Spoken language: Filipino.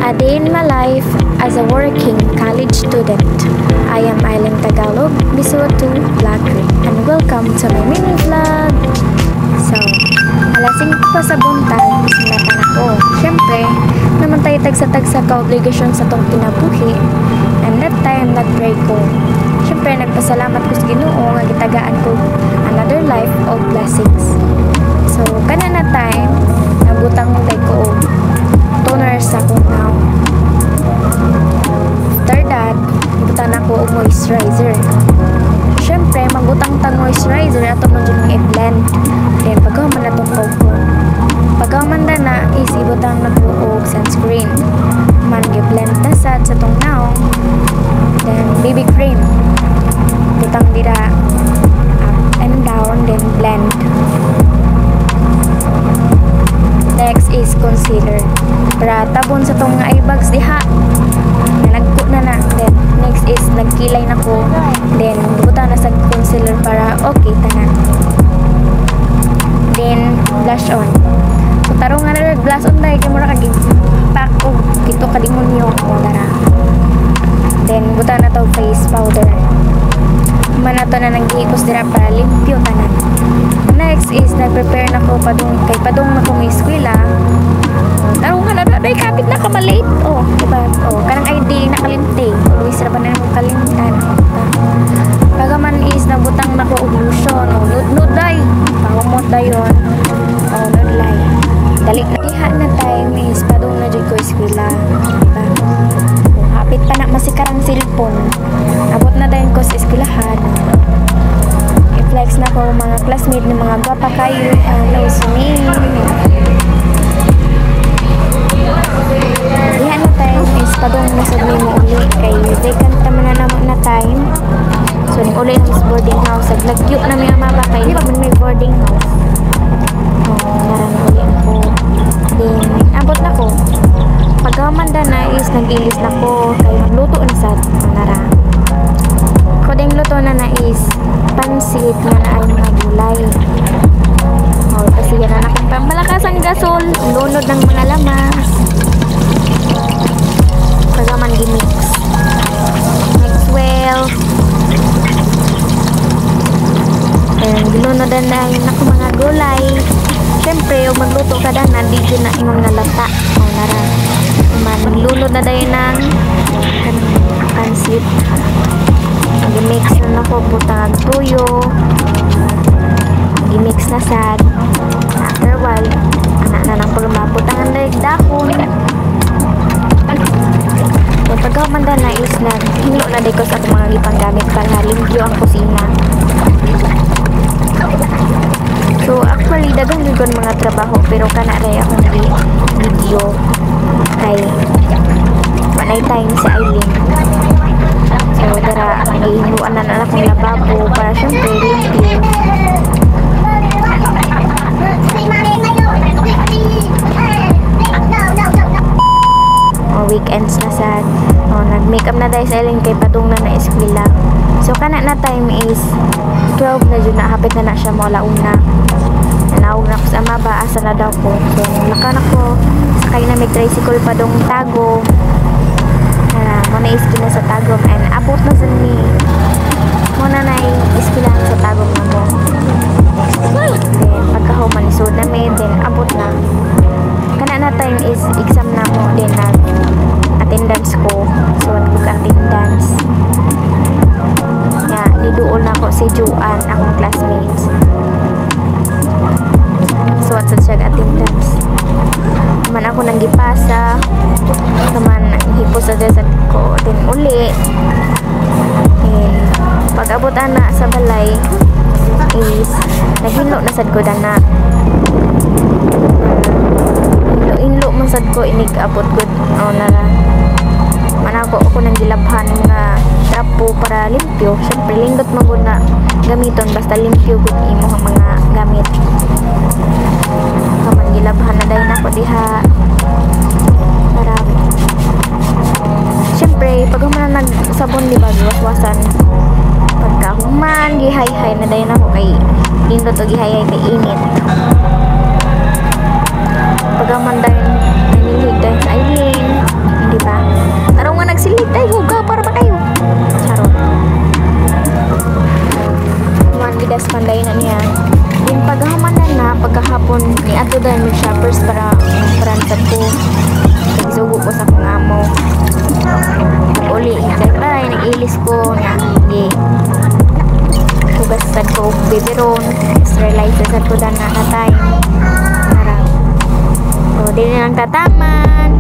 A day in my life as a working college student. I am Aileen Tagalog, Bisuatu Vlogger, and welcome to my mini vlog. So, alasing pa sa buntag, sinatan ako. Siyempre, naman tayo tagsa-tagsa ka-obligasyon sa tong kinabuhi. And that time, nag-pray ko. Siyempre, nagpasalamat ko sa Ginoo nga gitagaan ko another life of blessings. So, kana na time, nabutang ko toner sa akong now. After that, butang ako og moisturizer. Siyempre, magbutang tang moisturizer ato mo dyan i-blend. Then, pagkaman na itong coco. Pagkaman na is ibutang na po og sunscreen. Man, i-blend na sa itong now. Then, BB cream. Butang dira up and down, then blend. Next is concealer. Para tabon sa tong eye bags diha. Nagko na. Then next is nagkilay na ko. Then buta na sa concealer para okay tanan. Then blush on. So tarong nga na blush on dai kay mura kag pack og kito ka demonyo mo dara. Then buta na to face powder. Man ato na naghihikos dira para limpyo tanan. Next is nag-prepare na ko kay padung na kong eskwela. Tarong nga na day kapit na kamalate. Oh, diba? Oh, kanang ID nakalimte. Always ra ba na mo kalimtan. Pagaman is nabutang na ko og lotion. Oh, nude day. Pangumot dayon. Oh, nude lay. Dali diha na time is padung na jud ko eskwela. Diba? Oh, hapit pa na masikarang cellphone. Abot na dayon ko sa eskwelahan. Flex na ko mga classmate ng mga gwapa kayo na swimming. Dihan na time is padung nasad may mo uli kay vacant naman na naman na time. So ning uli ng boarding house naglagyo na may amaba kay di man may boarding house. Naran uli ako. Then abot na ko. Pagkamanda na is nag-ilis na ko kay magluto na sad nara. Kodeng luto na is pansit na ay mga gulay. O, kasi yan na akong pambalakas ang gasol. Lunod ng mga lamas. Pagaman gimix. Next well. And gilunodan na yun ako mga gulay. Siyempre, yung magluto ka na, di dyan na imong nalata. O, nara. Maglunod na dahil ng pansit. Gimix na ako putang tuyo. Gimix na sad. After a while, anak na ng pagmaputangan na dahon. Kung pagkaman na is hilo na ko sa akong mga gipanggamit para limpyo ang kusina. So actually dagang yun mga trabaho pero kana rin akong video kay manay time si Aileen. So, dara, ihinuan na akong lababo para siyempre limpyo. Weekends na sad. Nag-makeup na dahil sa Aileen kay padung na eskwela. So, kana na time is 12 na dyan na. Hapit na siya mo launa. Nanawag na ko sa amaba. Asa na daw ko. So, lakan ako. Sakay na may tricycle padung tago. Muna iskila sa tagom and abot na sa ni muna na iskila sa tagom na mo. Then pagkahuman isod na may then abot na kana na time is exam na mo then attendance ko so nag-attendance nga niduol na ko si Juan akong classmates so at sa attendance man ako nang gipasa naman hipos sa desert ko din uli pag abot ana sa balay is naghilo na sad ko dana inlo man sad ko inig abot ko nara man ako nang gilabhan nga trapo para limpyo syempre lindot man gud na gamiton basta limpyo gud imo ang mga gamit kaman gilabhan na dayon ako diha para siyempre pag human nagsabon diba giwaswasan pagkahuman gihay-hay na dayon ako kay lindot o gihay-hay kay init pag human dayon nanilig dayon sa Aileen idas panday na niya. Yung paghaman na pagkahapon ni ato dahil mag-shoppers para paransad ko. Nagsugo ko sa kong amo. Uli, nagtaray, nag-ilis ko na. Sige. Hugasad ko biberon. Sterilizer sa ko na time. Para. So, di na lang tataman.